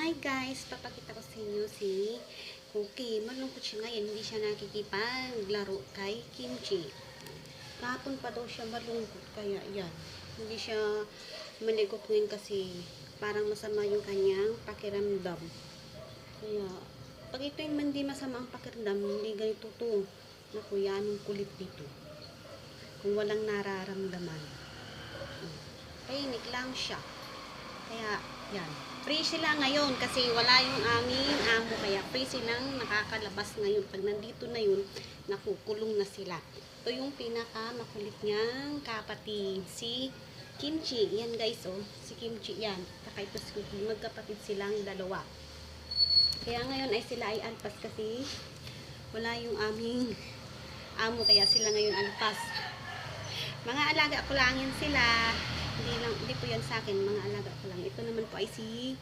Hi guys, papakita ko sa inyo si Cookie. Malungkot siya ngayon, hindi siya nakikipaglaro kay Kimchi. Kahapon pa daw siya malungkot, kaya yan. Hindi siya manigot ngayon kasi parang masama yung kanyang pakiramdam. Kaya, pag ito yung hindi masama ang pakiramdam, hindi ganito to. Naku, yan ang kulit dito. Kung walang nararamdaman. Pahinig lang siya. Kaya, yan. Free sila ngayon kasi wala yung aming amo. Kaya free silang nakakalabas ngayon. Pag nandito na yun, nakukulong na sila. Ito yung pinaka makulit niyang kapatid. Si Kimchi. Yan guys, oh. Si Kimchi yan. Saka ito si Cookie. Magkapatid silang dalawa. Kaya ngayon ay sila ay alpas kasi wala yung aming amo. Kaya sila ngayon alpas. Mga alaga ko lang yan sila. Hindi po yan sa akin, mga alaga ko lang. Ito naman po ay si